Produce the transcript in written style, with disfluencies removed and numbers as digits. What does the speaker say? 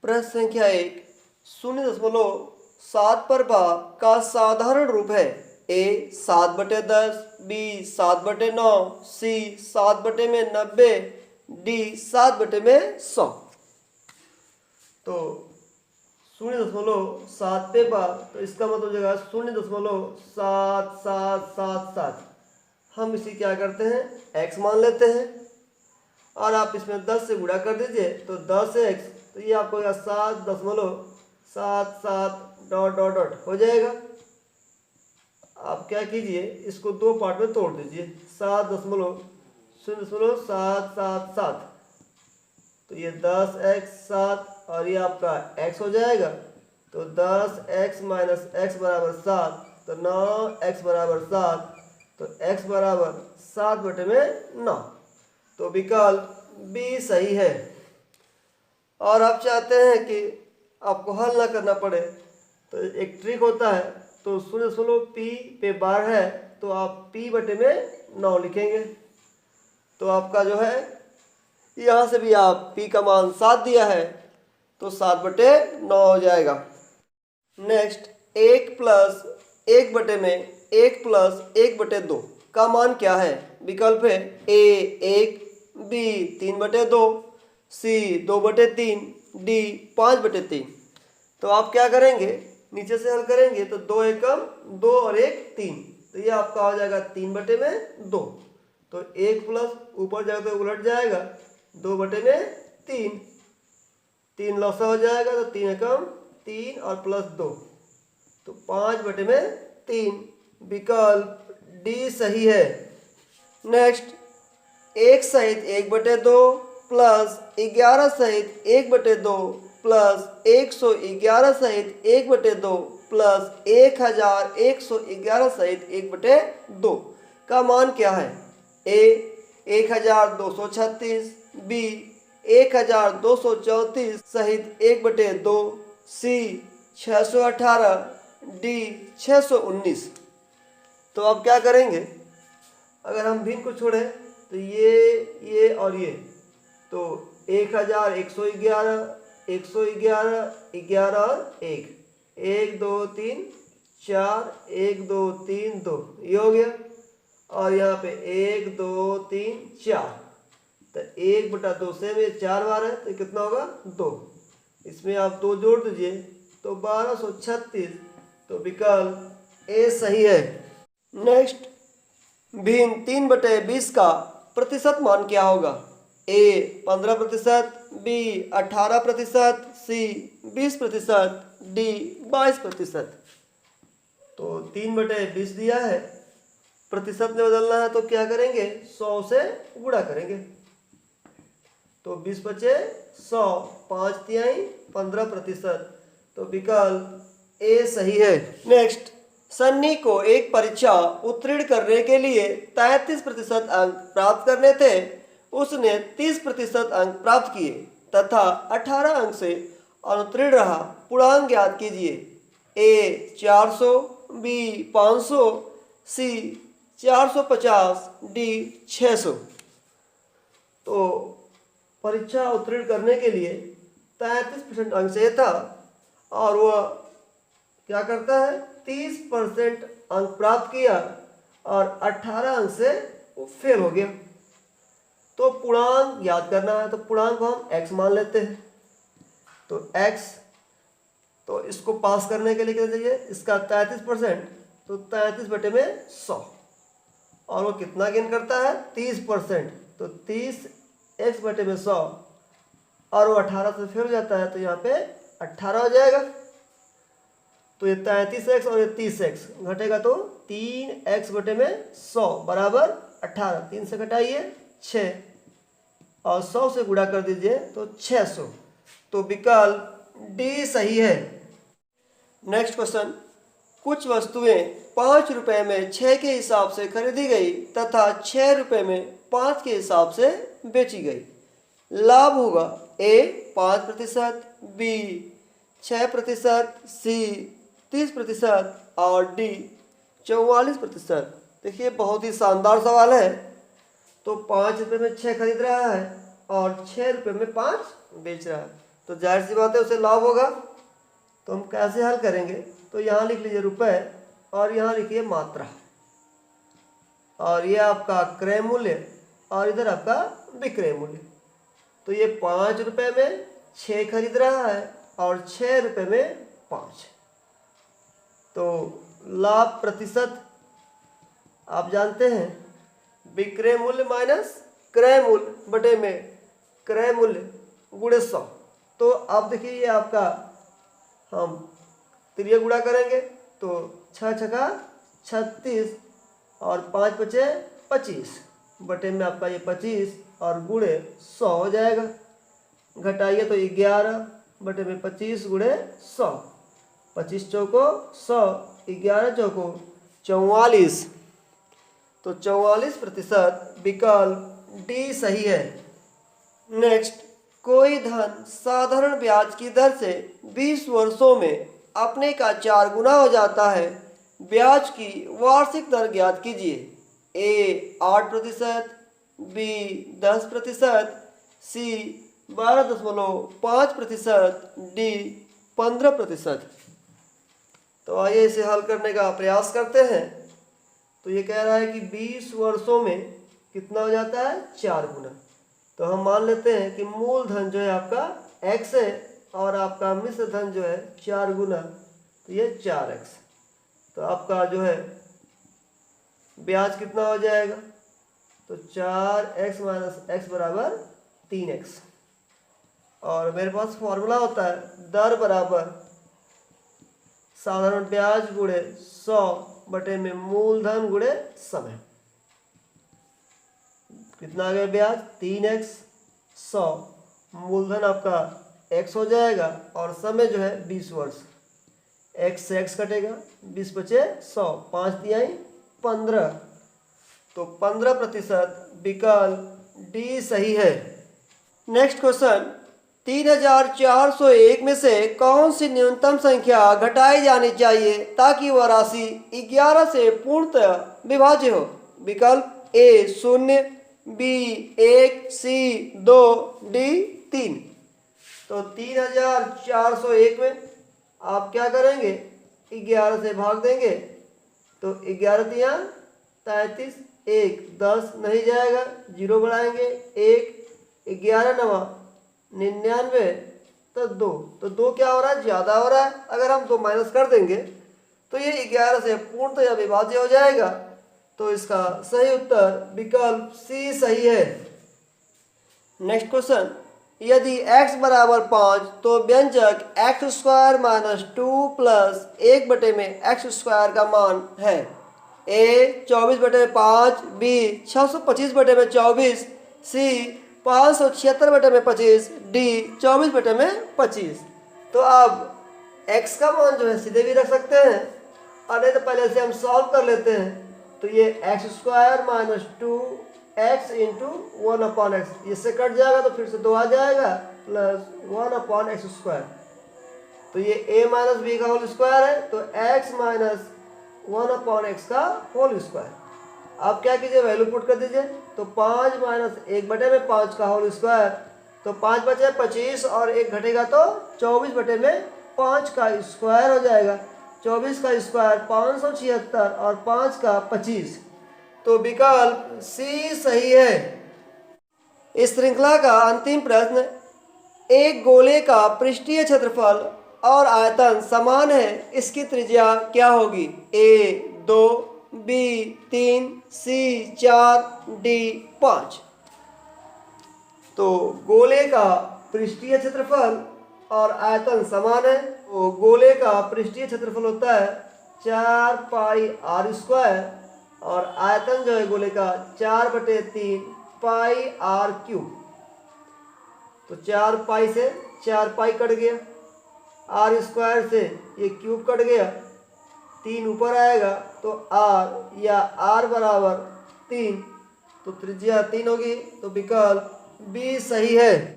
प्रश्न संख्या 1, 0.7 पर भाग का साधारण रूप है। ए 7/10, बी 7/9, सी 7/90, डी 7/100। तो 0.7 पे भाग, तो इसका मतलब हो जाएगा 0.7777। हम इसी क्या करते हैं, x मान लेते हैं और आप इसमें 10 से गुणा कर दीजिए तो 10x, तो ये आपको 7.77 डॉट डॉट डॉट हो जाएगा। आप क्या कीजिए, इसको दो पार्ट में तोड़ दीजिए, 7.0777, तो ये 10x7 और ये आपका x हो जाएगा। तो 10x माइनस x बराबर 7, तो 9x बराबर 7, तो x बराबर 7/9। तो विकल्प बी सही है। और आप चाहते हैं कि आपको हल ना करना पड़े, तो एक ट्रिक होता है, तो 0.p पे बार है तो आप p/9 लिखेंगे। तो आपका जो है यहाँ से भी आप p का मान 7 दिया है तो 7/9 हो जाएगा। नेक्स्ट, 1 प्लस 1/1 का मान क्या है? विकल्प है ए 1, बी 3/2, सी 2/3, डी 5/3। तो आप क्या करेंगे, नीचे से हल करेंगे तो 2 एकम 2 और 1 3, तो ये आपका हो जाएगा 3/2। तो 1 प्लस ऊपर जाएगा तो उलट जाएगा 2/3, 3 लौसा हो जाएगा तो 3 एकम 3 और प्लस 2, तो 5/3। विकल्प डी सही है। नेक्स्ट, 1 सहित 1/2 प्लस 11 सहित 1/2 प्लस 111 सहित 1/2 प्लस 1111 सहित 1/2 का मान क्या है? ए 1236, बी 1234 सहित 1/2, सी 618, डी 619। तो अब क्या करेंगे, अगर हम भिन्न को छोड़े तो ये और ये, तो 1111, 111, 11 और 1, 1 2 3 4, 1 2 3 2, ये हो गया। और यहाँ पे 1 2 3 4, तो 1/2 से में 4 बार है तो कितना होगा 2, इसमें आप 2 जोड़ दीजिए तो 1236। तो विकल्प ए सही है। नेक्स्ट, भिन्न 3/20 का प्रतिशत मान क्या होगा? ए 15%, बी 18%, सी 20%, डी 22%। तो 3/20 दिया है, प्रतिशत में बदलना है तो क्या करेंगे, 100 से गुणा करेंगे, तो 20 बचे 100, 5 तिहाई 15%। तो विकल्प ए सही है। नेक्स्ट, सन्नी को एक परीक्षा उत्तीर्ण करने के लिए 33% अंक प्राप्त करने थे। उसने 30% अंक प्राप्त किए तथा 18 अंक से अनुत्तीर्ण रहा। पूर्णांक ज्ञात कीजिए। ए 400, बी 500, सी 450, डी 600। तो परीक्षा उत्तीर्ण करने के लिए 33% अंक चाहिए था और वह क्या करता है, 30% अंक प्राप्त किया और 18 अंक से वो फेल हो गया। तो पूर्णांक याद करना है, तो पूर्णांक को हम x मान लेते हैं। तो x, तो इसको पास करने के लिए क्या चाहिए, इसका 33%, तो 33/100, और वो कितना गेन करता है 30%, तो 30x/100, और वो 18 से फेल हो जाता है तो यहाँ पे 18 हो जाएगा। तो ये 33x और ये 30x घटेगा तो 3x/100 बराबर 18, 3 से घटाइए 6 और 100 से गुणा कर दीजिए तो 600। तो विकल्प डी सही है। नेक्स्ट क्वेश्चन, कुछ वस्तुएं 5 रुपए में 6 के हिसाब से खरीदी गई तथा 6 रुपए में 5 के हिसाब से बेची गई। लाभ होगा ए 5%, बी 6%, सी 30% और डी 44%। देखिए बहुत ही शानदार सवाल है। तो 5 रुपये में 6 खरीद रहा है और 6 रुपये में 5 बेच रहा है, तो जाहिर सी बात है उसे लाभ होगा। तो हम कैसे हल करेंगे, तो यहाँ लिख लीजिए रुपए और यहाँ लिखिए मात्रा, और ये आपका क्रय मूल्य और इधर आपका विक्रय मूल्य। तो ये 5 रुपये में 6 खरीद रहा है और 6 रुपये में 5। तो लाभ प्रतिशत आप जानते हैं विक्रय मूल्य माइनस क्रय मूल्य बटे में क्रय मूल्य गुणे 100। तो अब देखिए ये आपका हम त्रिय गुणा करेंगे तो 6 छका 36 और 5 बचे 25 बटे में आपका ये 25 और गुणे 100 हो जाएगा। घटाइए तो 11 बटे में 25 गुणे 100, 25 चौको 100, 11 चौको 44। तो 44% विकल्प डी सही है। नेक्स्ट, कोई धन साधारण ब्याज की दर से 20 वर्षों में अपने का 4 गुना हो जाता है। ब्याज की वार्षिक दर ज्ञात कीजिए। ए 8%, बी 10%, सी 12.5%, डी 15%। तो आइए इसे हल करने का प्रयास करते हैं। तो ये कह रहा है कि 20 वर्षों में कितना हो जाता है, 4 गुना। तो हम मान लेते हैं कि मूलधन जो है आपका x है और आपका मिश्र धन जो है 4 गुना, तो ये 4x। तो आपका जो है ब्याज कितना हो जाएगा, तो 4x माइनस x बराबर 3x। और मेरे पास फॉर्मूला होता है दर बराबर साधारण ब्याज गुणे 100 बटे में मूलधन गुणे समय। कितना आ गया ब्याज, 3x, 100, मूलधन आपका x हो जाएगा और समय जो है 20 वर्ष। x से x कटेगा, 20 बचे 100, 5 तिहाई 15। तो 15% विकल्प डी सही है। नेक्स्ट क्वेश्चन, 3401 में से कौन सी न्यूनतम संख्या घटाई जानी चाहिए ताकि वह राशि 11 से पूर्णतः विभाज्य हो। विकल्प ए 0, बी 1, सी 2, डी 3। तो 3401 में आप क्या करेंगे, 11 से भाग देंगे तो 11 तिया 33, 1 10 नहीं जाएगा, 0 बढ़ाएंगे 1, 11 नवा 99, तो 2। तो 2 क्या हो रहा है, ज़्यादा हो रहा है। अगर हम 2 माइनस कर देंगे तो ये 11 से पूर्णतः विभाज्य हो जाएगा। तो इसका सही उत्तर विकल्प सी सही है। नेक्स्ट क्वेश्चन, यदि x बराबर 5 तो व्यंजक x² माइनस 2 प्लस 1 बटे में x² का मान है। ए 24 बटे में 5, बी 625 बटे में 24, सी 576 बटे में 25, डी 24 बटे में 25। तो अब x का मान जो है सीधे भी रख सकते हैं और नहीं तो पहले से हम सॉल्व कर लेते हैं। तो ये x² minus 2x into 1/x, इससे कट जाएगा तो फिर से 2 आ जाएगा प्लस 1/x²। तो ये a माइनस बी का होल स्क्वायर है, तो x माइनस 1/x का होल स्क्वायर। आप क्या कीजिए, वैल्यू पुट कर दीजिए। तो 5 माइनस 1 बटे में 5 का होल स्क्वायर, तो 5 बचे 25 और 1 घटेगा तो 24 बटे में 5 का स्क्वायर हो जाएगा। 24 का स्क्वायर 576 और 5 का 25। तो विकल्प सी सही है। इस श्रृंखला का अंतिम प्रश्न, एक गोले का पृष्ठीय क्षेत्रफल और आयतन समान है, इसकी त्रिज्या क्या होगी। ए 2, बी 3, सी 4, डी 5। तो गोले का पृष्ठीय क्षेत्रफल और आयतन समान है। तो गोले का पृष्ठीय क्षेत्रफल होता है 4 पाई आर स्क्वायर और आयतन जो है गोले का 4/3 पाई आर क्यूब। तो 4 पाई से 4 पाई कट गया, आर स्क्वायर से ये क्यूब कट गया, 3 ऊपर आएगा तो आर या आर बराबर 3। तो त्रिज्या 3 होगी। तो विकल्प बी सही है।